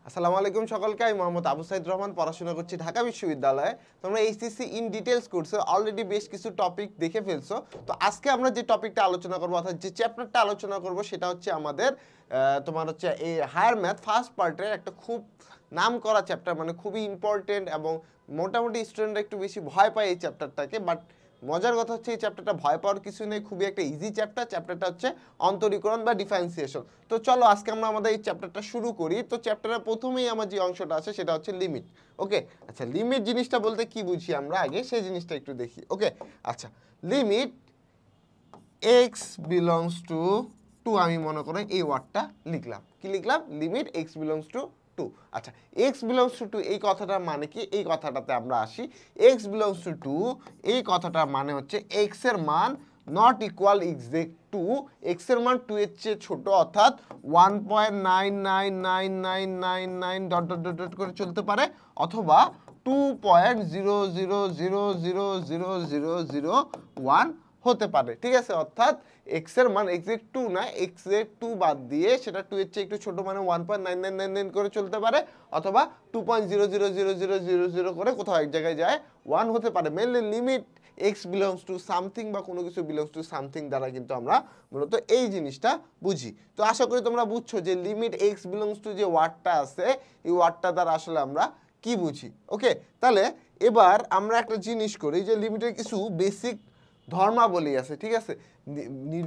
আসসালামু আলাইকুম সকলকে। আমি মোহাম্মদ আবু সাইদ রহমান, পড়াশোনা করছি ঢাকা বিশ্ববিদ্যালয়ে। তোমরা এইচএসসি ইন ডিটেলস কোর্সে অলরেডি বেশ কিছু টপিক দেখে ফেলছো। তো আজকে আমরা যে টপিকটা আলোচনা করবো অর্থাৎ যে চ্যাপ্টারটা আলোচনা করব সেটা হচ্ছে আমাদের তোমার হচ্ছে এই হায়ার ম্যাথ ফার্স্ট পার্টের একটা খুব নাম করা চ্যাপ্টার, মানে খুবই ইম্পর্টেন্ট এবং মোটামুটি স্টুডেন্টরা একটু বেশি ভয় পায় এই চ্যাপ্টারটাকে। বাট মজার কথা হচ্ছে এই চ্যাপ্টারটা ভয় পাওয়ার কিছু নেই, খুবই একটা ইজি চ্যাপ্টারটা হচ্ছে অন্তরীকরণ বা ডিফারেন্সিয়েশন। তো চলো আজকে আমরা আমাদের এই চ্যাপ্টারটা শুরু করি। তো চ্যাপ্টারের প্রথমেই আমার যে অংশটা আছে সেটা হচ্ছে লিমিট। ওকে, আচ্ছা লিমিট জিনিসটা বলতে কি বুঝি আমরা আগে সেই জিনিসটা একটু দেখি। ওকে, আচ্ছা লিমিট এক্স বিলংস টু আমি মনে করি এই ওয়ার্ডটা লিখলাম। কি লিখলাম? Limit x belongs two. আচ্ছা এক্স বিলংস টু এই কথাটার মানে কি? এই কথাটাতে আমরা আসি। এক্স বিলংস টু এই কথাটার মানে হচ্ছে এক্স এর মান not equal exact to, x এর মান 2 এর চেয়ে ছোট, অর্থাৎ 1.9999999 ডট ডট ডট ডট করে চলতে পারে, অথবা 2.00000001 হতে পারে। ঠিক আছে, অর্থাৎ এক্স এর মান এক্সাক্ট 2 না, এক্সাক্ট 2 বাদ দিয়ে সেটা 2 এর চেয়ে একটু ছোট মানে 1.9999 করে চলতে পারে, অথবা 2.000000 করে কোথাও এক জায়গায় যায় 1 হতে পারে। Mainly limit x belongs to something বা কোনো কিছু বিলংস টু সামথিং দ্বারা কিন্তু আমরা মূলত এই জিনিসটা বুঝি। তো আশা করি তোমরা বুঝছো যে লিমিট এক্স বিলংস টু যে ওয়ার্ডটা আছে এই ওয়ার্ডটা দ্বারা আসলে আমরা কি বুঝি। ওকে, তাহলে এবার আমরা একটা জিনিস করি যে লিমিটের কিছু বেসিক ধর্মাবলী আছে। ঠিক আছে,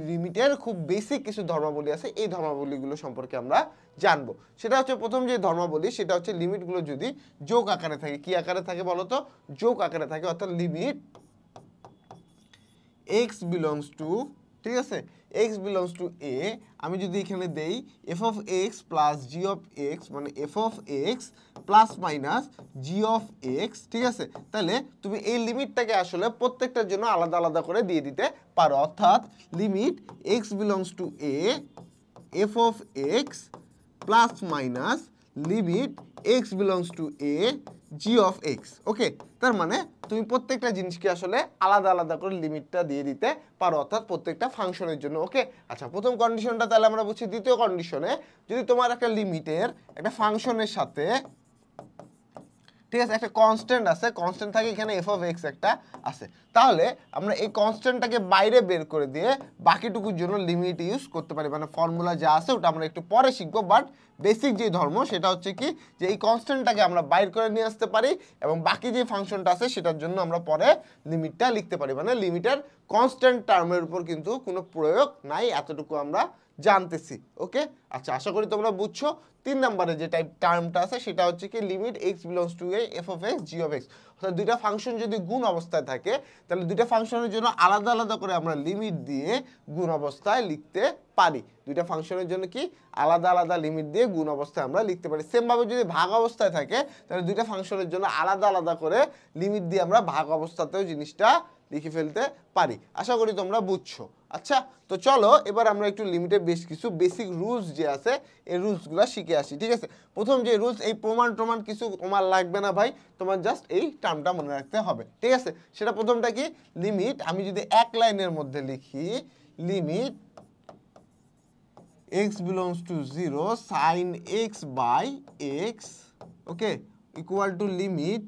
লিমিটের খুব বেসিক কিছু ধর্মাবলী আছে, এই ধর্মাবলীগুলো সম্পর্কে আমরা জানবো। সেটা হচ্ছে প্রথম যে ধর্মাবলী সেটা হচ্ছে লিমিটগুলো যদি যোগ আকারে থাকে। কি আকারে থাকে বলো তো? যোগ আকারে থাকে, অর্থাৎ লিমিট এক্স বিলংস টু, ঠিক আছে, এক্স বিলংস টু এ, আমি যদি এখানে দেই f of x plus g of x, মানে f of x plus minus g of x, ঠিক আছে, তাহলে তুমি এই লিমিটটাকে আসলে প্রত্যেকটার জন্য আলাদা আলাদা করে দিয়ে দিতে পারো। অর্থাৎ limit x belongs to a f of x plus minus limit x belongs to a g of x. Okay, তার মানে তুমি প্রত্যেকটা জিনিসকে আসলে আলাদা আলাদা করে লিমিটটা দিয়ে দিতে পারো, অর্থাৎ প্রত্যেকটা ফাংশনের জন্য। ওকে, আচ্ছা প্রথম কন্ডিশনটা তাহলে আমরা বুঝছি। দ্বিতীয় কন্ডিশনে যদি তোমার একটা লিমিটের একটা ফাংশনের সাথে, ঠিক আছে, একটা কনস্ট্যান্ট আছে, কনস্ট্যান্ট থাকে এখানে এফ অফ এক্স একটা আছে, তাহলে আমরা এই কনস্ট্যান্টটাকে বাইরে বের করে দিয়ে বাকিটুকুর জন্য লিমিট ইউজ করতে পারি। মানে ফর্মুলা যা আছে ওটা আমরা একটু পরে শিখবো, বাট বেসিক যে ধর্ম সেটা হচ্ছে কি যে এই কনস্ট্যান্টটাকে আমরা বাইর করে নিয়ে আসতে পারি এবং বাকি যে ফাংশনটা আছে সেটার জন্য আমরা পরে লিমিটটা লিখতে পারি। মানে লিমিটের কনস্ট্যান্ট টার্মের উপর কিন্তু কোনো প্রয়োগ নাই, এতটুকু আমরা জানতেছি। ওকে, আচ্ছা আশা করি তোমরা বুঝছো। 3 নম্বরে যে টাইপ টার্মটা আছে সেটা হচ্ছে কি limit x belongs to a f of x G of x. অর্থাৎ দুইটা ফাংশন যদি গুণ অবস্থায় থাকে তাহলে দুইটা ফাংশনের জন্য আলাদা আলাদা করে আমরা লিমিট দিয়ে গুণ অবস্থায় লিখতে পারি। দুইটা ফাংশনের জন্য কি আলাদা আলাদা লিমিট দিয়ে গুণ অবস্থায় আমরা লিখতে পারি। সেমভাবে যদি ভাগ অবস্থায় থাকে তাহলে দুইটা ফাংশনের জন্য আলাদা আলাদা করে লিমিট দিয়ে আমরা ভাগ অবস্থাতেও জিনিসটা লিখে ফেলতে পারি। আশা করি তোমরা বুঝছো। আচ্ছা, তো চলো এবার আমরা একটু লিমিটের বেশ কিছু বেসিক রুলস যে আছে এই রুলসগুলো শিখে আসি। ঠিক আছে, প্রথম যে রুলস, এই প্রমাণ কিছু তোমার লাগবে না ভাই, তোমার জাস্ট এই টার্মটা মনে রাখতে হবে। ঠিক আছে, সেটা প্রথমটা কি? লিমিট, আমি যদি এক লাইনের মধ্যে লিখি limit x belongs to 0 sin x by x, okay, equal to limit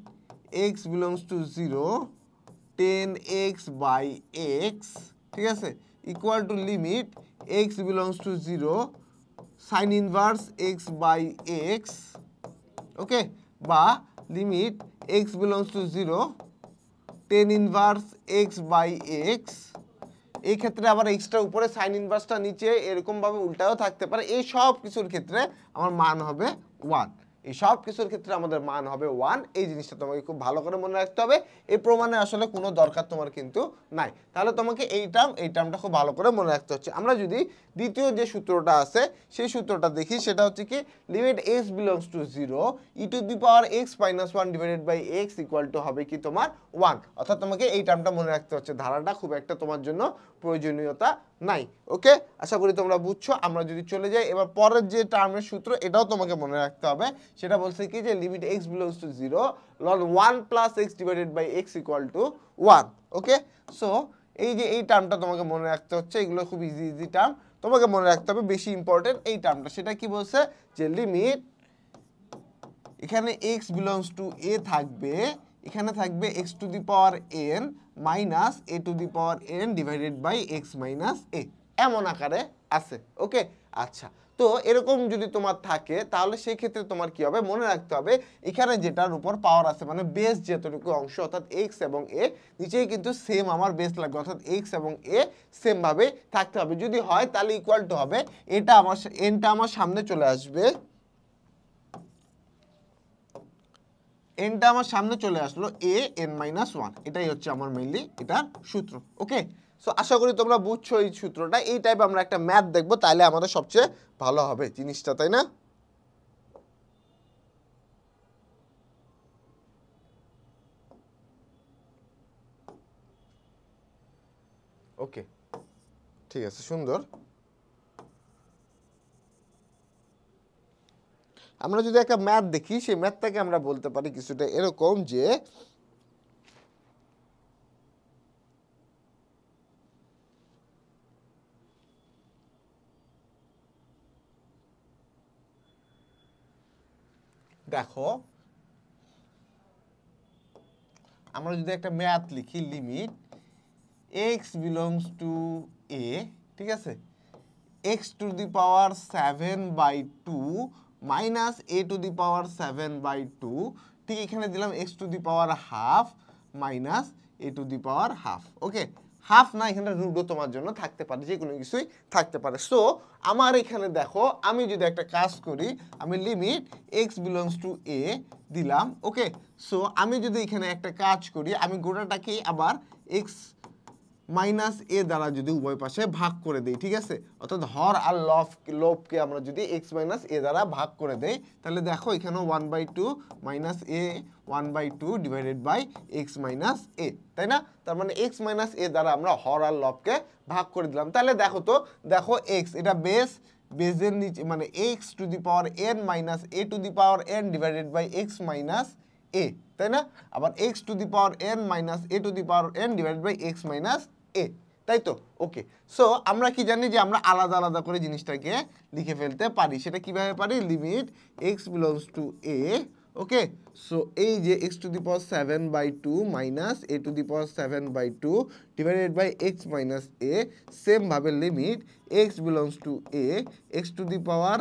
x belongs to 0 tan x by x, ঠিক আছে, equal to limit x belongs to 0 sin inverse x by x, okay, বা limit x belongs to 0 tan inverse x by x। এই ক্ষেত্রে আবার extra উপরে sign ইনভার্সটা নিচে এরকম ভাবে উল্টাও থাকতে পারে। এই সব কিছুর ক্ষেত্রে আমার মান হবে 1। এই সব কিছুর ক্ষেত্রে আমাদের মান হবে 1। এই জিনিসটা তোমাকে খুব ভালো করে মনে রাখতে হবে। এই প্রমাণে আসলে কোনো দরকার তোমার কিন্তু নাই। তাহলে তোমাকে এই টার্মটা খুব ভালো করে মনে রাখতে হচ্ছে। আমরা যদি দ্বিতীয় যে সূত্রটা আছে সেই সূত্রটা দেখি, সেটা হচ্ছে কি limit x belongs to 0 e to the power x minus 1 divided by x equal to হবে কি তোমার 1। অর্থাৎ তোমাকে এই টার্মটা মনে রাখতে হচ্ছে। ধারাটা খুব একটা তোমার জন্য প্রয়োজনীয়তা নাই। ওকে, আশা করি তোমরা বুঝছো। আমরা যদি চলে যাই এবার পরের যে টার্মের সূত্র, এটাও তোমাকে মনে রাখতে হবে। সেটা বলছে কি যে limit x belongs to 0 ln 1 plus x divided by x equal to 1। Okay, so এই যে এই টার্মটা তোমাকে মনে রাখতে হচ্ছে। এগুলো খুব ইজি টার্ম, তোমাকে মনে রাখতে হবে। বেশি ইম্পর্টেন্ট এই টার্মটা, সেটা কি বলছে যে লিমিট এখানে x বিলংস টু a থাকবে, এখানে থাকবে x to the power n minus a to the power n divided by x minus a, এমন আকারে আছে। ওকে, আচ্ছা, তো এরকম যদি তোমার থাকে তাহলে সেই ক্ষেত্রে তোমার কি হবে, মনে রাখতে হবে এখানে যেটার উপর পাওয়ার আছে মানে বেস যেতটুকু অংশ অর্থাৎ x এবং a নিচেই কিন্তু সেম আমার বেস লাগবে, অর্থাৎ x এবং a সেম ভাবে থাকতে হবে। যদি হয় তাহলে ইকুয়াল টু হবে এটা আমার nটা আমার সামনে চলে আসবে, nটা আমার সামনে চলে আসলো a n মাইনাস 1, এটাই হচ্ছে আমার মেইনলি এটার সূত্র। ওকে, সো আশা করি তোমরা বুঝছো এই সূত্রটা। এই টাইপ আমরা একটা ম্যাথ দেখবো, তাহলে আমাদের সবচেয়ে ভালো হবে জিনিসটা, তাই না? ওকে, ঠিক আছে, সুন্দর। আমরা যদি একটা ম্যাথ দেখি, সেই ম্যাথটাকে আমরা বলতে পারি কিছুটা এরকম যে দেখো আমরা যদি একটা ম্যাথ লিখি limit x belongs to a, ঠিক আছে, x to the power 7/2 minus a to the power 7/2, ঠিক এখানে দিলাম x to the power half minus a to the power half. Okay, half না, এখানে রুটও তোমার জন্য থাকতে পারে, যে কোনো কিছুই থাকতে পারে। সো আমার এখানে দেখো আমি যদি একটা কাজ করি, আমি limit x belongs to a দিলাম। ওকে, সো আমি যদি এখানে একটা কাজ করি, আমি গোটাটাকে আবার x মাইনাস এ দ্বারা যদি উভয় পাশে ভাগ করে দেই, ঠিক আছে, অর্থাৎ হর আর লবকে আমরা যদি x মাইনাস এ দ্বারা ভাগ করে দেই, তাহলে দেখো এখানেও 1/2 minus a 1/2 divided by x minus a, তাই না? তার মানে x মাইনাস এ দ্বারা আমরা হর আর লবকে ভাগ করে দিলাম। তাহলে দেখো তো, দেখো x এটা বেসের নিচে মানে x to the power n minus a to the power n divided by x minus a, তাই না? আবার x to the power n minus a to the power n divided by x minus a, তাই তো? ওকে, so আমরা কি জানি যে আমরা আলাদা আলাদা করে জিনিসটাকে লিখে ফেলতে পারি। সেটা কিভাবে পারি, limit x belongs to a, okay, so এই যে x to the power 7/2 minus a to the power 7/2 divided by x minus a, same ভাবে limit x belongs to a, x to the power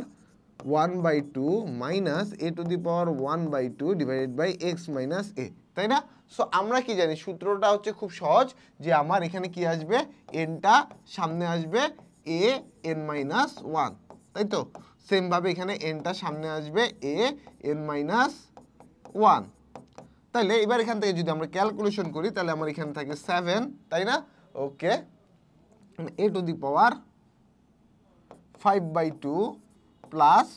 1/2 minus a to the power 1/2 divided by x minus a, তাই না? So আমরা কি জানি, সূত্রটা হচ্ছে খুব সহজ, যে আমার এখানে কি আসবে, nটা সামনে আসবে a n মাইনাস 1, তাই তো? সেম ভাবে এখানে nটা সামনে আসবে a n মাইনাস 1। তাহলে এবার এখান থেকে যদি আমরা ক্যালকুলেশন করি, তাহলে আমার এখানে থাকে 7, তাই না? ওকে, a to the power 5/2 plus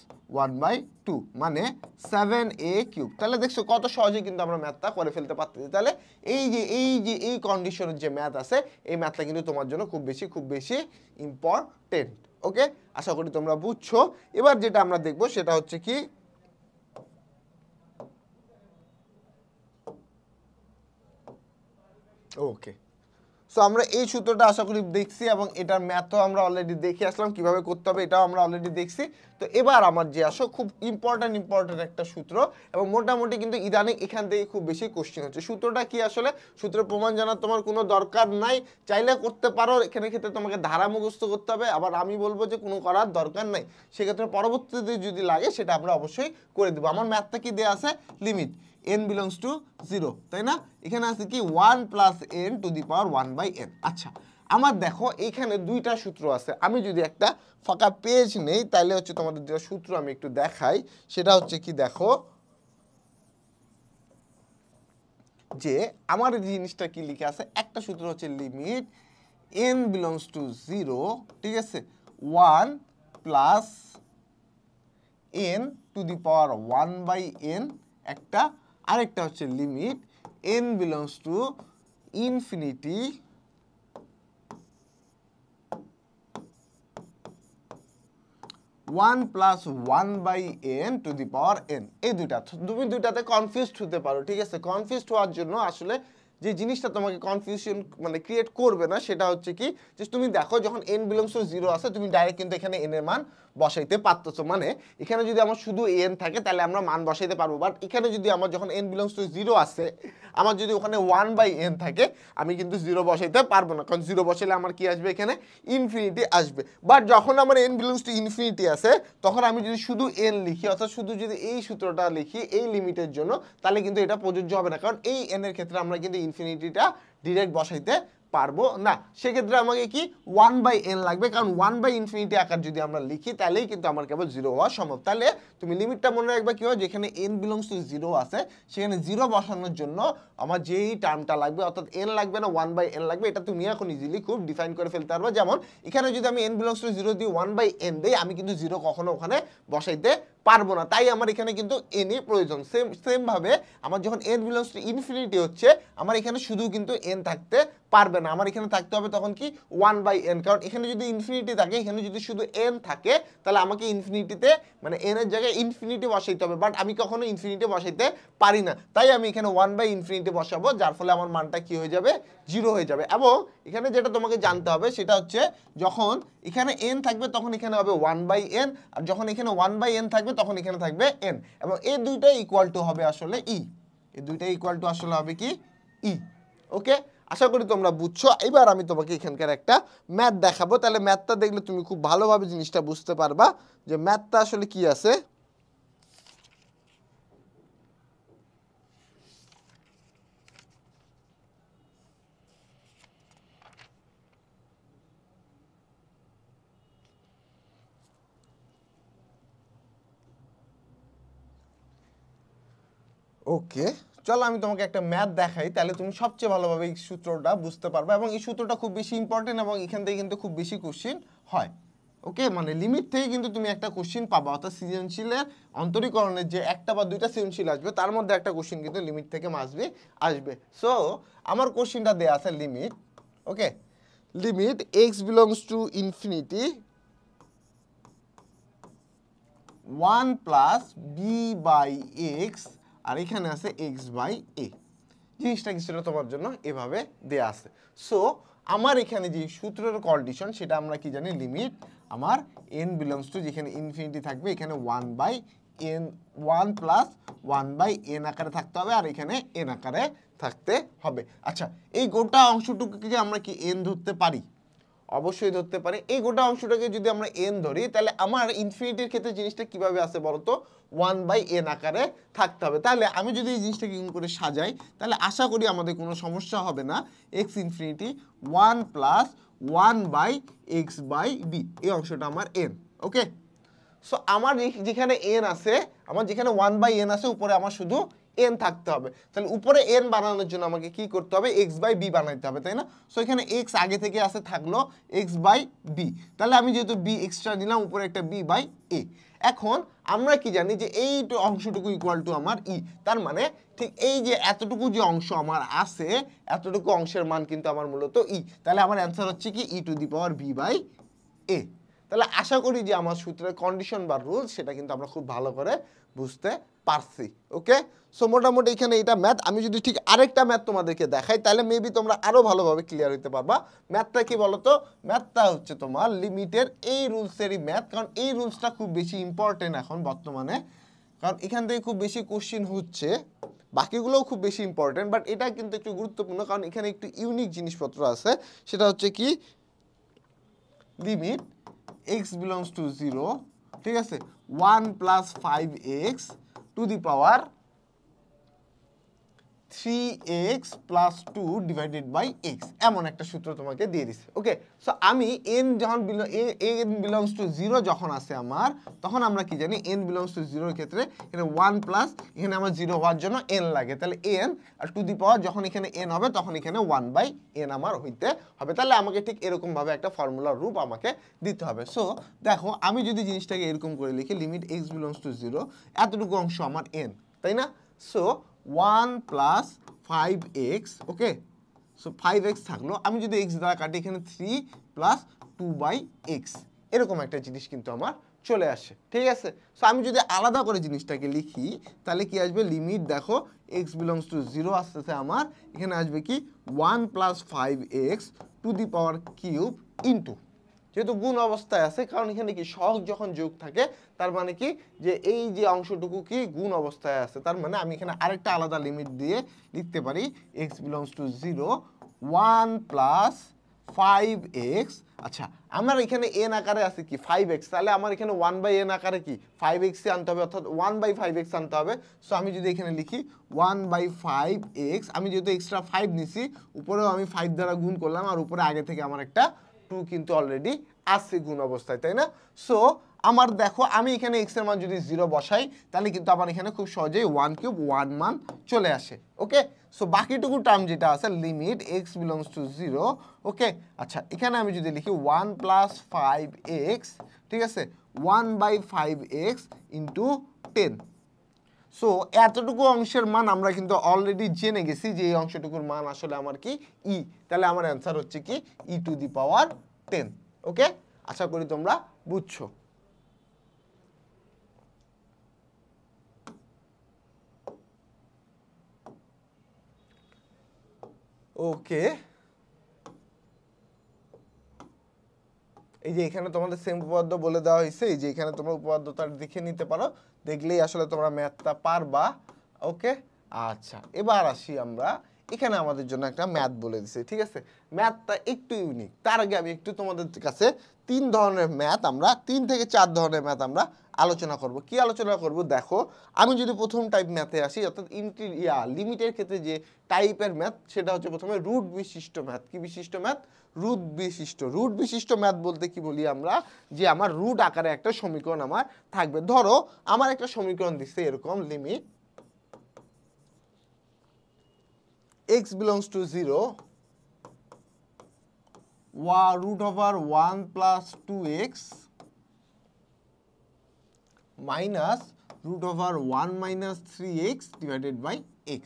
1/2 মানে 7a কিউব। তাহলে দেখছো কত সহজে কিন্তু আমরা ম্যাথটা করে ফেলতে পারতেছি। তাহলে এই কন্ডিশনের যে ম্যাথ আছে, এই ম্যাথটা কিন্তু তোমার জন্য খুব বেশি ইম্পর্টেন্ট। ওকে, আশা করি তোমরা বুঝছো। এবার যেটা আমরা দেখবো সেটা হচ্ছে কি, ওকে, সো আমরা এই সূত্রটা আশা করি দেখছি এবং এটার ম্যাথও আমরা অলরেডি দেখে আসলাম, কিভাবে করতে হবে এটাও আমরা অলরেডি দেখছি। তো এবার আমার যে আসো খুব ইম্পর্টেন্ট একটা সূত্র, এবং মোটামুটি কিন্তু ইদানিং এখান থেকে খুব বেশি কোশ্চেন হচ্ছে। সূত্রটা কি আসলে, সূত্রের প্রমাণ জানার তোমার কোনো দরকার নাই, চাইলে করতে পারো, এখানে ক্ষেত্রে তোমাকে ধারা মুখস্থ করতে হবে। আবার আমি বলবো যে কোনো করার দরকার নাই, সেক্ষেত্রে পরবর্তীতে যদি লাগে সেটা আমরা অবশ্যই করে দেবো। আমার ম্যাথটা কি দেওয়া আছে, লিমিট n বিলংস টু 0, তাই না? এখানে আছে কি 1 plus n two the power 1/n। আচ্ছা, আমার দেখো এখানে দুইটা সূত্র আছে। আমি যদি একটা ফাঁকা পেজ নেই, তাহলে হচ্ছে তোমাদের দুটো সূত্র আমি একটু দেখাই। সেটা হচ্ছে কি, দেখো যে আমার এই জিনিসটা কি লিখে আছে, একটা সূত্র হচ্ছে লিমিট n বিলংস টু 0, ঠিক আছে, 1 plus n two the power 1/n একটা, আরেকটা হচ্ছে limit n belongs to infinity 1 plus 1/n two the power n। এই তুমি দুইটাতে কনফিউজড হতে পারো, ঠিক আছে? কনফিউজড হওয়ার জন্য আসলে যে জিনিসটা তোমাকে কনফিউশন মানে ক্রিয়েট করবে না, সেটা হচ্ছে কি, যে তুমি দেখো যখন n বিলংস টু 0 আছে, তুমি ডাইরেক্ট কিন্তু এখানে n এর মান বসাইতে পারতেছো। মানে এখানে যদি আমার শুধু n থাকে তাহলে আমরা মান বসাইতে পারবো, বাট এখানে যদি আমার যখন n বিলংস টু 0 আছে, আমার যদি ওখানে 1/n থাকে আমি কিন্তু 0 বসাইতে পারবো না, কারণ 0 বসাইলে আমার কি আসবে, এখানে ইনফিনিটি আসবে। বাট যখন আমার n বিলংস টু ইনফিনিটি আছে তখন আমি যদি শুধু n লিখি, অর্থাৎ শুধু যদি এই সূত্রটা লিখি এই লিমিটের জন্য, তাহলে কিন্তু এটা প্রযোজ্য হবে না, কারণ এই n এর ক্ষেত্রে আমরা কিন্তু ইনফিনিটিটা ডিরেক্ট বসাইতে পারবো না। সেক্ষেত্রে আমাকে কি 1/n লাগবে, কারণ 1/∞ আকার যদি আমরা লিখি তাহলেই কিন্তু আমার কেবল 0 হওয়া সম্ভব। তাহলে তুমি লিমিটটা মনে রাখবে কি হয়, যেখানে n বিলংস টু 0 আছে সেখানে 0 বসানোর জন্য আমার যেই টার্মটা লাগবে, অর্থাৎ n লাগবে না 1/n লাগবে, এটা তুমি এখন ইজিলি খুব ডিফাইন করে ফেলতে পারবে। যেমন এখানে যদি আমি n বিলংস টু 0 দিয়ে 1/n দেই, আমি কিন্তু 0 কখনো ওখানে বসাইতে পারবো না, তাই আমার এখানে কিন্তু n এর প্রয়োজন। সেম ভাবে আমার যখন n বিলংস টু ইনফিনিটি হচ্ছে, আমার এখানে শুধু কিন্তু n থাকতে পারবে না, আমার এখানে থাকতে হবে তখন কি 1/n, কারণ এখানে যদি ইনফিনিটি থাকে, এখানে যদি শুধু n থাকে তাহলে আমাকে ইনফিনিটিতে মানে n এর জায়গায় ইনফিনিটি বসাইতে হবে, বাট আমি কখনো ইনফিনিটি বসাইতে পারি না, তাই আমি এখানে 1/∞ বসাবো, যার ফলে আমার মানটা কি হয়ে যাবে, 0 হয়ে যাবে। এবং এখানে যেটা তোমাকে জানতে হবে সেটা হচ্ছে, যখন এখানে n থাকবে তখন এখানে হবে 1/n, আর যখন এখানে 1/n থাকবে তখন এখানে থাকবে n, এবং এই দুইটাই ইকুয়াল টু হবে আসলে e, এই দুইটাই ইকুয়াল টু আসলে হবে কি e। ওকে, আশা করি তোমরা বুঝছো। এবার আমি তোমাকে এখানকার একটা ম্যাথ দেখাবো, তাহলে ম্যাথটা দেখলে তুমি খুব ভালোভাবে জিনিসটা বুঝতে পারবা যে ম্যাথটা আসলে কি আছে। ওকে, চলো আমি তোমাকে একটা ম্যাথ দেখাই, তাহলে তুমি সবচেয়ে ভালোভাবে এই সূত্রটা বুঝতে পারবে, এবং এই সূত্রটা খুব বেশি ইম্পর্টেন্ট এবং এখান থেকে কিন্তু খুব বেশি কোশ্চিন হয়। ওকে, মানে লিমিট থেকে কিন্তু তুমি একটা কোশ্চিন পাবা, অর্থাৎ সৃজনশীলের অন্তরীকরণের যে একটা বা দুইটা সৃজনশীল আসবে তার মধ্যে একটা কোশ্চিন কিন্তু লিমিট থেকে আসবে। সো আমার কোশ্চিনটা দেয়া আছে limit, okay, limit x belongs to infinity 1 plus b/x, আর এখানে আছে x/a। জিনিসটা কিছুটা তোমার জন্য এভাবে দেয়া আছে। সো আমার এখানে যে সূত্রের কন্ডিশন সেটা আমরা কি জানি, লিমিট আমার n বিলংস টু, যেখানে ইনফিনিটি থাকবে এখানে 1 প্লাস 1/n আকারে থাকতে হবে, আর এখানে n আকারে থাকতে হবে। আচ্ছা, এই গোটা অংশটুকুকে আমরা কি n ধরতে পারি? অবশ্যই ধরতে পারি। এই গোটা অংশটাকে যদি আমরা n ধরি, তাহলে আমার ইনফিনিটির ক্ষেত্রে জিনিসটা কিভাবে আছে বলতো, 1/n আকারে থাকতে হবে। তাহলে আমি যদি এই জিনিসটাকে এরকম করে সাজাই, তাহলে আশা করি আমাদের কোনো সমস্যা হবে না। x ইনফিনিটি 1 প্লাস 1/x/b, এই অংশটা আমার n। ওকে, সো আমার যেখানে n আছে, আমার যেখানে 1/n আছে, উপরে আমার শুধু n থাকতে হবে। তাহলে উপরে n বানানোর জন্য আমাকে কি করতে হবে, x/b বানাইতে হবে, তাই না? সো এখানে x আগে থেকে আছে, থাকলো x/b, তাহলে আমি যেহেতু b এক্সট্রা নিলাম, উপরে একটা b/a। এখন আমরা কি জানি যে এই অংশটুকু ইকুয়াল টু আমার e, তার মানে ঠিক এই যে এতটুকু যে অংশ আমার আছে, এতটুকু অংশের মান কিন্তু আমার মূলত e, তাহলে আমার অ্যান্সার হচ্ছে কি e⁻b/a। তাহলে আশা করি যে আমার সূত্রের কন্ডিশন বা রুল সেটা কিন্তু আমরা খুব ভালো করে বুঝতে পারছি। ওকে, সো মোটামুটি এখানে এটা ম্যাথ। আমি যদি ঠিক আরেকটা ম্যাথ তোমাদেরকে দেখাই, তাহলে মেবি তোমরা আরো ভালোভাবে ক্লিয়ার হতে পারবা। ম্যাথটা কি বলতো, ম্যাথটা হচ্ছে তোমার লিমিটের এই রুলসেরই ম্যাথ, কারণ এই রুলসটা খুব বেশি ইম্পর্টেন্ট এখন বর্তমানে, কারণ এখান থেকে খুব বেশি কোশ্চিন হচ্ছে। বাকিগুলোও খুব বেশি ইম্পর্টেন্ট, বাট এটা কিন্তু একটু গুরুত্বপূর্ণ, কারণ এখানে একটু ইউনিক জিনিসপত্র আছে। সেটা হচ্ছে কি, লিমিট x বিলংস টু 0, ঠিক আছে, 1 plus 5x to the power 3x plus 2 divided by x, এমন একটা সূত্র তোমাকে দিয়ে দিছে। ওকে, সো আমি n যখন n বিলংস টু 0 যখন আসে আমার, তখন আমরা কি জানি, n বিলংস টু 0 এর ক্ষেত্রে এখানে 1 প্লাস, এখানে আমার 0 হওয়ার জন্য n লাগে, তাহলে n আর টু দি পাওয়ার যখন এখানে n হবে তখন এখানে 1/n আমার হইতে হবে। তাহলে আমাকে ঠিক এরকম ভাবে একটা ফর্মুলার রূপ আমাকে দিতে হবে। সো দেখো, আমি যদি জিনিসটাকে এরকম করে লিখি, লিমিট x বিলংস টু 0, এতটুকু অংশ আমার n, তাই না? সো 1 প্লাস 5x, ওকে, সো 5x থাকলো, আমি যদি x দ্বারা কাটি, এখানে 3 প্লাস 2/x, এরকম একটা জিনিস কিন্তু আমার চলে আসে। ঠিক আছে, সো আমি যদি আলাদা করে জিনিসটাকে লিখি, তাহলে কি আসবে, লিমিট দেখো x বিলংস টু 0 আসতেছে আমার, এখানে আসবে কি 1 plus 5x to the power cube into, যেহেতু গুণ অবস্থায় আছে, কারণ এখানে কি সহগ যখন যোগ থাকে তার মানে কি যে এই যে অংশটুকু কি গুণ অবস্থায় আছে, তার মানে আমি এখানে আরেকটা আলাদা লিমিট দিয়ে লিখতে পারি x belongs to 0 1 plus 5x। আচ্ছা আমার এখানে n আকারে আছে কি 5x, তাহলে আমার এখানে 1/n আকারে কি 5x আনতে হবে, অর্থাৎ 1/5x আনতে হবে। সো আমি যদি এখানে লিখি 1/5x, আমি যেহেতু এক্সট্রা 5 নিছি, উপরেও আমি 5 দ্বারা গুণ করলাম, আর উপরে আগে থেকে আমার একটা 2 কিন্তু অলরেডি আছে গুণ অবস্থায়, তাই না? সো আমার দেখো আমি এখানে x এর মান যদি 0 বসাই তাহলে কিন্তু আমার এখানে খুব সহজেই 1³ 1 মান চলে আসে। ওকে, সো বাকিটুকু টার্ম যেটা আছে লিমিট x বিলংস টু 0। ওকে, আচ্ছা এখানে আমি যদি লিখি 1 প্লাস 5x, ঠিক আছে, 1/5x ইন্টু 10। সো এতটুকু অংশের মান আমরা কিন্তু অলরেডি জেনে গেছি যে এই অংশটুকুর মান আসলে আমার কি ই, তাহলে আমার অ্যান্সার হচ্ছে কি e⁻10। ওকে, আশা করি তোমরা বুঝছো। ওকে, এই যে এখানে তোমাদের সেম উপপাদ্য বলে দেওয়া হয়েছে, এই যে এখানে তোমরা উপপাদ্যটা দেখে নিতে পারো, দেখলেই আসলে তোমরা ম্যাথটা পারবা। ওকে, আচ্ছা এবার আসি আমরা, এখানে আমাদের জন্য একটা ম্যাথ বলে দিছে, ঠিক আছে। ম্যাথটা একটু ইউনিক, তার আগে আমি একটু তোমাদের কাছে 3 ধরনের ম্যাথ, আমরা 3 থেকে 4 ধরনের ম্যাথ আমরা আলোচনা করব। কি আলোচনা করব দেখো, আমি যদি প্রথম টাইপ ম্যাথে আসি, অর্থাৎ লিমিটের ক্ষেত্রে যে টাইপের ম্যাথ সেটা হচ্ছে প্রথমে রুট বিশিষ্ট ম্যাথ। কি বিশিষ্ট ম্যাথ? রুট বিশিষ্ট। রুট বিশিষ্ট ম্যাথ বলতে কি বলি আমরা, যে আমার রুট আকারে একটা সমীকরণ আমার থাকবে। ধরো আমার একটা সমীকরণ দিচ্ছে এরকম, limit x belongs to 0 root over 1 plus 2x minus root over 1 minus 3x divided by x।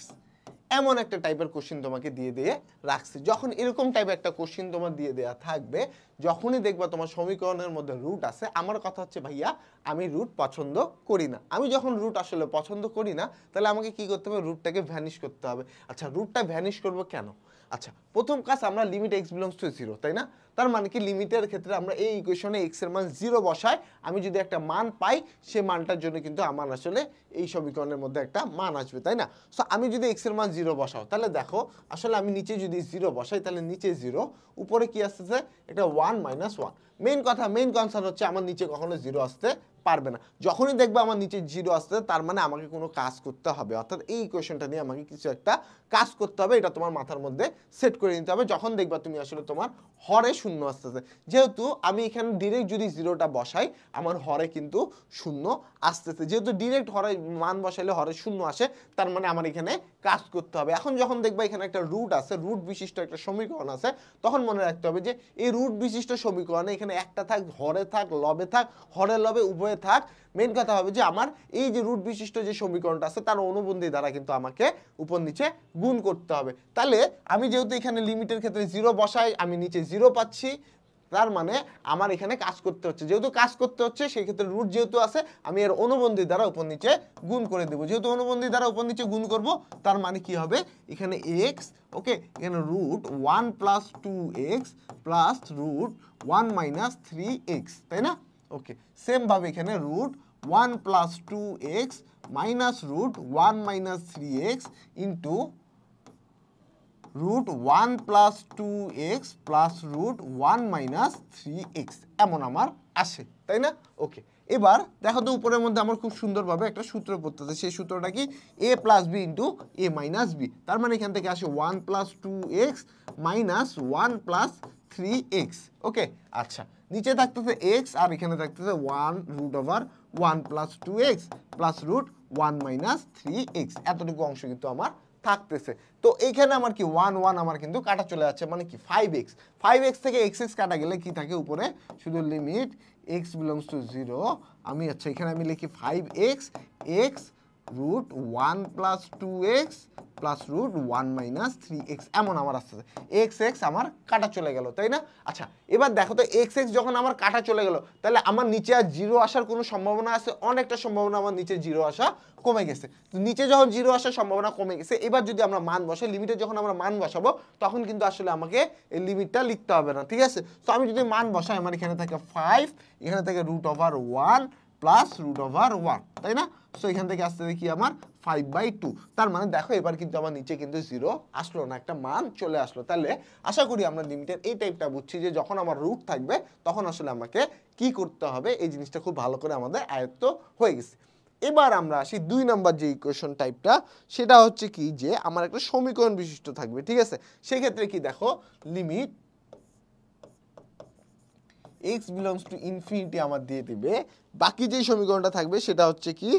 এমন একটা টাইপের কোশ্চেন তোমাকে দিয়ে দিয়ে রাখছি। যখন এরকম টাইপের একটা কোশ্চেন তোমার দিয়ে দেওয়া থাকবে, যখনই দেখবা তোমার সমীকরণের মধ্যে রুট আছে, আমার কথা হচ্ছে ভাইয়া আমি রুট পছন্দ করি না। আমি যখন রুট আসলে পছন্দ করি না, তাহলে আমাকে কি করতে হবে? রুটটাকে ভ্যানিশ করতে হবে। আচ্ছা রুটটা ভ্যানিশ করবো কেন? আচ্ছা প্রথম কাজ, আমরা লিমিট x বিলংস টু 0, তাই না? তার মানে কি লিমিটের ক্ষেত্রে আমরা এই ইকুয়েশনে x এর মান 0 বসাই, আমি যদি একটা মান পাই সে মানটার জন্য কিন্তু আমার আসলে এই সমীকরণের মধ্যে একটা মান আসবে, তাই না? সো আমি যদি x এর মান 0 বসাও, তাহলে দেখো আসলে আমি নিচে যদি 0 বসাই তাহলে নিচে 0, উপরে কি আসতেছে? একটা 1 মাইনাস 1। মেইন কথা, মেইন কনসার্ন হচ্ছে আমার নিচে কখনো 0 আসতে পারবে না। যখনই দেখবে আমার নিচে 0 আসতে, তার মানে আমাকে কোনো কাজ করতে হবে, অর্থাৎ এই ইকুয়েশনটা নিয়ে আমাকে কিছু একটা কাজ করতে হবে। এটা তোমার মাথার মধ্যে সেট করে নিতে হবে যখন দেখবা তুমি আসলে তোমার হরে শূন্য আসতেছে। যেহেতু আমি এখানে ডিরেক্ট যদি 0টা বসাই, আমার হরে কিন্তু শূন্য আসতেছে। যেহেতু ডিরেক্ট হরে মান বসাইলে হরে শূন্য আসে, তার মানে আমার এখানে কাজ করতে হবে। এখন যখন দেখবা এখানে একটা রুট আছে, রুট বিশিষ্ট একটা সমীকরণ আছে, তখন মনে রাখতে হবে যে এই রুট বিশিষ্ট সমীকরণে এখানে একটা থাক হরে থাক লবে থাক, হরে লবে উভয়ে থাক, মেইন কথা হবে যে আমার এই যে রুট বিশিষ্ট যে সমীকরণটা আছে তার অনুবন্ধী দ্বারা কিন্তু আমাকে উপর নিচে গুণ করতে হবে। তাহলে আমি যেহেতু এখানে লিমিটের ক্ষেত্রে 0 বসাই, আমি নিচে 0 পাচ্ছি, তার মানে আমার এখানে কাজ করতে হচ্ছে। যেহেতু কাজ করতে হচ্ছে, সেই ক্ষেত্রে রুট যেহেতু আছে, আমি এর অনুবন্ধী দ্বারা উপর নিচে গুণ করে দেবো। যেহেতু অনুবন্ধী দ্বারা উপর নিচে গুণ করব, তার মানে কি হবে? এখানে x, ওকে, এখানে root 1 plus 2x plus root 1 minus 3x, তাই না? ওকে, সেম ভাবে এখানে root 1 plus 2x minus root 1 minus 3x into root 1 plus 2x plus root 1 minus 3x, এমন আমার আসে, তাই না? ওকে, এবার দেখো তো উপরের মধ্যে আমার খুব সুন্দরভাবে একটা সূত্র পড়তেছে। সেই সূত্রটা কি? a plus B into A minus B. তার মানে এখান থেকে আসে 1 plus 2x minus 1 plus 3x। ওকে, আচ্ছা নিচে থাকতেছে x, আর এখানে থাকতেছে 1 root over 1 plus 2x plus root 1 minus 3x। এতটুকু অংশ কিন্তু আমার থাকতেছে। তো এইখানে আমার কি 1 1 আমার কিন্তু কাটা চলে যাচ্ছে, মানে কি 5x। 5x থেকে x কাটা গেলে কি থাকে? উপরে শুধু লিমিট x বিলংস টু 0, আমি আচ্ছা এখানে আমি লিখি 5x, x root 1 plus 2x plus root 1 minus 3x এমন আমার আসছে। এক্স এক্স আমার কাটা চলে গেল, তাই না? আচ্ছা এবার দেখো তো এক্স এক্স যখন আমার কাটা চলে গেল তাহলে আমার নিচে আর জিরো আসার কোনো সম্ভাবনা আছে? অনেকটা সম্ভাবনা আমার নিচে জিরো আসা কমে গেছে। তো নিচে যখন জিরো আসার সম্ভাবনা কমে গেছে, এবার যদি আমরা মান বসাই, লিমিটে যখন আমরা মান বসাবো তখন কিন্তু আসলে আমাকে এই লিমিটটা লিখতে হবে না, ঠিক আছে? তো আমি যদি মান বসাই, আমার এখানে থাকে 5, এখানে থাকে root over 1 plus root over 1, তাই না? সো এখান থেকে আসতে দেখি আমার 5/2। তার মানে দেখো এবার কিন্তু আমার নিচে কিন্তু জিরো আসলো না, একটা মান চলে আসলো। তাহলে আশা করি আমরা লিমিটের এই টাইপটা বুঝছি যে যখন আমার রুট থাকবে তখন আসলে আমাকে কি করতে হবে, এই জিনিসটা খুব ভালো করে আমাদের আয়ত্ত হয়ে গেছে। এবার আমরা আসি 2 নাম্বার যে ইকুয়েশন টাইপটা, সেটা হচ্ছে কি যে আমার একটা সমীকরণ বিশিষ্ট থাকবে, ঠিক আছে? সেক্ষেত্রে কি দেখো, limit x belongs to infinity আমার দিয়ে দিবে। বাকি যে সমীকরণটা থাকবে সেটা হচ্ছে কি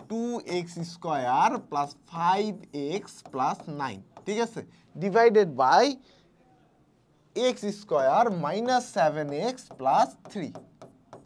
2x square plus 5x plus 9, ঠিক আছে, divided by x square minus 7x plus 3,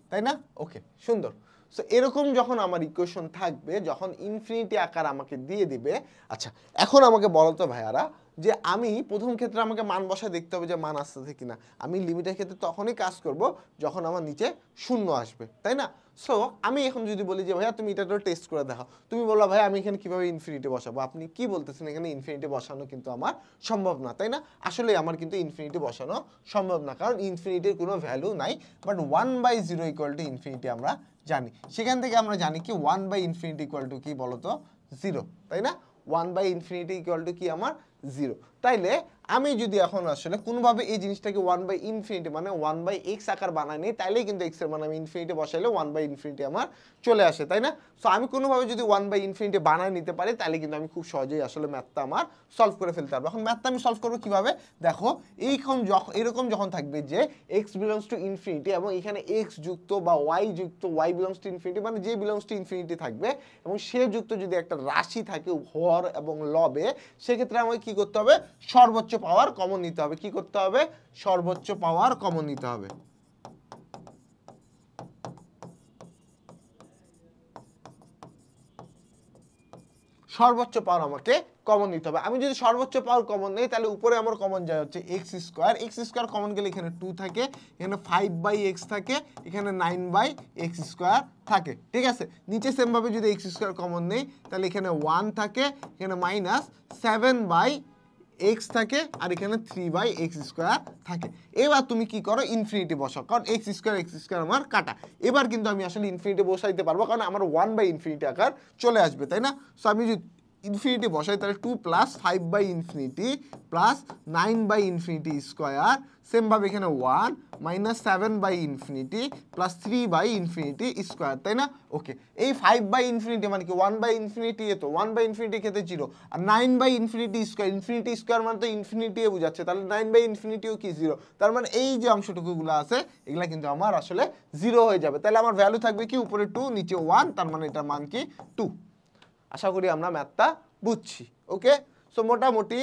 তাই না? ওকে, সুন্দর। সো এরকম যখন আমার ইকুয়েশন থাকবে, যখন ইনফিনিটি আকার আমাকে দিয়ে দিবে, আচ্ছা এখন আমাকে বলো তো ভাইয়ারা যে আমি প্রথম ক্ষেত্রে আমাকে মান বসায় দেখতে হবে যে মান আসতেছে কিনা। আমি লিমিটের ক্ষেত্রে তখনই কাজ করব যখন আমার নিচে শূন্য আসবে, তাই না? সো আমি এখন যদি বলি যে ভাইয়া তুমি এটা তো টেস্ট করে দেখো, তুমি বললা ভাই আমি এখানে কিভাবে ইনফিনিটি বসাবো? আপনি কি বলতেছেন? এখানে ইনফিনিটি বসানো কিন্তু আমার সম্ভব না, তাই না? আসলে আমার কিন্তু ইনফিনিটি বসানো সম্ভব না, কারণ ইনফিনিটির কোনো ভ্যালু নাই। বাট 1/0 ইকুয়াল টু ইনফিনিটি আমরা জানি। সেখান থেকে আমরা জানি কি 1/ইনফিনিটি ইকুয়াল টু কি বলতো? 0, তাই না? 1/ইনফিনিটি ইকুয়াল টু কি আমার 0। তাইলে আমি যদি এখন আসলে কোনোভাবে এই জিনিসটাকে 1/ইনফিনিটি মানে 1/x আকার বানাই নিই, তাইলেই কিন্তু x এর মান আমি ইনফিনিটি বসাইলে 1/ইনফিনিটি আমার চলে আসে, তাই না? সো আমি কোনোভাবে যদি 1/ইনফিনিটি বানাই নিতে পারি তাহলে কিন্তু আমি খুব সহজেই আসলে ম্যাথটা আমার সলভ করে ফেলতে পারবো। এখন ম্যাথটা আমি সলভ করবো কিভাবে? দেখো এরকম যখন থাকবে যে x বিলংস টু ইনফিনিটি এবং এখানে x যুক্ত বা y যুক্ত, y বিলংস টু ইনফিনিটি মানে যে বিলংস টু ইনফিনিটি থাকবে এবং সে যুক্ত যদি একটা রাশি থাকে হর এবং লবে, সেক্ষেত্রে আমাকে কি করতে হবে? সর্বোচ্চ পাওয়ার কমন নিতে হবে। কি করতে হবে? সর্বোচ্চ পাওয়ার কমন নিতে হবে। সর্বোচ্চ পাওয়ার আমাকে কমন নিতে হবে। আমি যদি সর্বোচ্চ পাওয়ার কমন নেই তাহলে উপরে আমার কমন যায় হচ্ছে এক্স স্কোয়ার কমন গেলে এখানে 2 থাকে, এখানে 5/x থাকে, এখানে 9/x স্কোয়ার থাকে, ঠিক আছে? নিচে সেমভাবে যদি এক্স স্কোয়ার কমন নেই তাহলে এখানে 1 থাকে, এখানে মাইনাস 7/x থাকে, আর এখানে 3/x স্কোয়ার থাকে। এবার তুমি কি করো? ইনফিনিটি বসাও, কারণ এক্স স্কোয়ার আমার কাটা। এবার কিন্তু আমি আসলে ইনফিনিটি বসাইতে পারবো, কারণ আমার 1/ইনফিনিটি আকার চলে আসবে, তাই না? সো আমি যদি ইনফিনিটি বসাই তাহলে 2 প্লাস 5/ইনফিনিটি প্লাস 9/ইনফিনিটি স্কোয়ার, সেমভাবে এখানে 1 মাইনাস 7/ইনফিনিটি প্লাস 3/ইনফিনিটি স্কোয়ার, তাই না? ওকে, এই 5/ইনফিনিটি মানে কি 1/ইনফিনিটি, তো 1/ইনফিনিটি ক্ষেত্রে 0, আর 9/ইনফিনিটি স্কোয়ার মানে তো ইনফিনিটি বোঝাচ্ছে, তাহলে 9/ইনফিনিটিও কি 0। তার মানে এই যে অংশটুকুগুলো আছে এগুলা কিন্তু আমার আসলে 0 হয়ে যাবে। তাহলে আমার ভ্যালু থাকবে কি? উপরে 2 নিচে 1, তার মানে এটার মান কি? 2। আশা করি আমরা ম্যাথটা বুঝছি। ওকে, সো মোটামুটি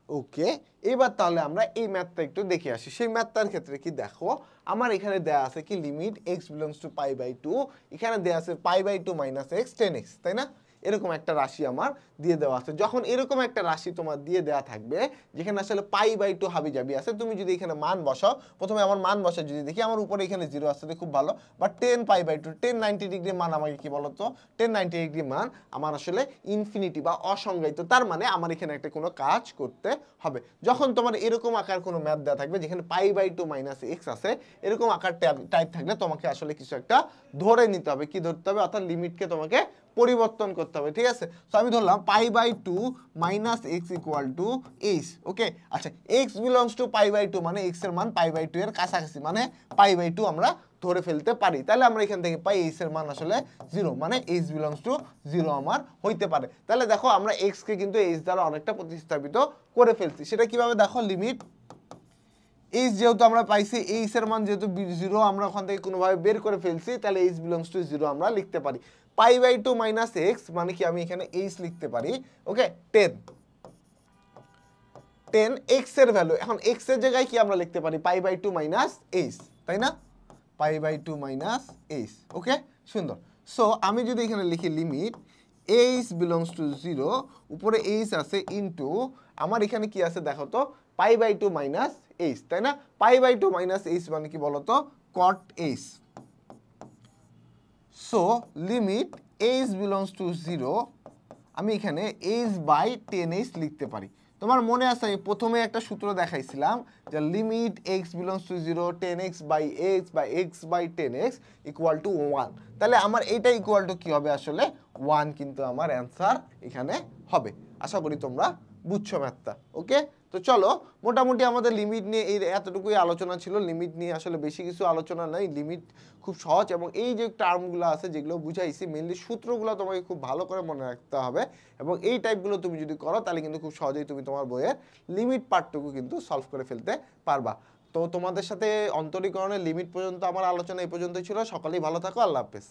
ওকে, এবার তাহলে আমরা এই ম্যাথটা একটু দেখে আসি। সেই ম্যাথটার ক্ষেত্রে কি দেখো, আমার এখানে দেয়া আছে কি লিমিট x বিলংস টু π/2, এখানে দেয়া আছে π/2 মাইনাস x 10x, তাই না? এরকম একটা রাশি আমার দিয়ে দেওয়া আছে। যখন এরকম একটা রাশি তোমার দিয়ে দেওয়া থাকবে যেখানে আসলে π/2 হাবিজাবি আছে, তুমি যদি এখানে মান বসাও, প্রথমে আমার মান বসা যদি দেখি আমার উপরে এখানে 0 আসছে, খুব ভালো। বাট 10 π/2 1090 ডিগ্রি মান আমাকে কি বলতো? 1090 ডিগ্রি মান আমার আসলে ইনফিনিটি বা অসংজ্ঞায়িত। তার মানে আমার এখানে একটা কোনো কাজ করতে হবে। যখন তোমার এরকম আকার কোনো ম্যাথ দেওয়া থাকবে যেখানে π/2 মাইনাস এক্স আছে, এরকম আকার টাইপ থাকলে তোমাকে আসলে কিছু একটা ধরে নিতে হবে। কি ধরতে হবে? অর্থাৎ লিমিটকে তোমাকে পরিবর্তন করতে হবে, ঠিক আছে? সো আমি ধরলাম π/2 minus x equal to h. Okay, আচ্ছা এক্স বিলংস টু π/2 মানে এক্স এর মান π/2 এর কাছাকাছি, মানে π/2 আমরা ধরে ফেলতে পারি। তাহলে আমরা এখান থেকে পাই এইচ এর মান আসলে 0, মানে এইচ বিলংস টু 0 আমার হইতে পারে। তাহলে দেখো আমরা এক্স কে কিন্তু এইচ দ্বারা অনেকটা প্রতিস্থাপিত করে ফেলছি। সেটা কিভাবে? দেখো, লিমিট এইচ যেহেতু আমরা পাইছি, এইচ এর মান যেহেতু 0 আমরা ওখান থেকে কোনোভাবে বের করে ফেলছি, তাহলে এইচ বিলংস টু 0 আমরা লিখতে পারি। π/2 মাইনাস এক্স মানে কি আমি এখানে এইচ লিখতে পারি, ওকে, 10 10 x এর ভ্যালু, এখন x এর জায়গায় কি আমরা লিখতে পারি পাই বাই 2 মাইনাস h, তাই না? পাই বাই 2 মাইনাস h, ওকে সুন্দর। সো আমি যদি এখানে লিখি লিমিট h বিলংস টু 0, উপরে h আছে ইনটু আমার এখানে কি আছে দেখো তো পাই বাই 2 মাইনাস h, তাই না? পাই বাই 2 মাইনাস h মানে কি বলো তো cot h। So limit h belongs to 0, আমি এখানে h বাই 10h লিখতে পারি। তোমার মনে আছে আমি প্রথমে একটা সূত্র দেখাইছিলাম যে limit x belongs to 0 10x by x বা x by 10x equal to 1, তাহলে আমার এইটা ইকুয়াল টু কি হবে আসলে 1 কিন্তু আমার অ্যান্সার এখানে হবে। আশা করি তোমরা বুঝছো ম্যাথটা, ওকে? তো চলো মোটামুটি আমাদের লিমিট নিয়ে এই এতটুকুই আলোচনা ছিল। লিমিট নিয়ে আসলে বেশি কিছু আলোচনা নাই, লিমিট খুব সহজ এবং এই যে টার্মগুলো আছে যেগুলো বুঝাইছি মেইনলি সূত্রগুলো তোমাকে খুব ভালো করে মনে রাখতে হবে এবং এই টাইপগুলো তুমি যদি করো তাহলে কিন্তু খুব সহজেই তুমি তোমার বইয়ের লিমিট পার্টটুকু কিন্তু সলভ করে ফেলতে পারবা। তো তোমাদের সাথে অন্তরীকরণের লিমিট পর্যন্ত আমার আলোচনা এই পর্যন্তই ছিল। সকলেই ভালো থাকো, আল্লাহ হাফেজ।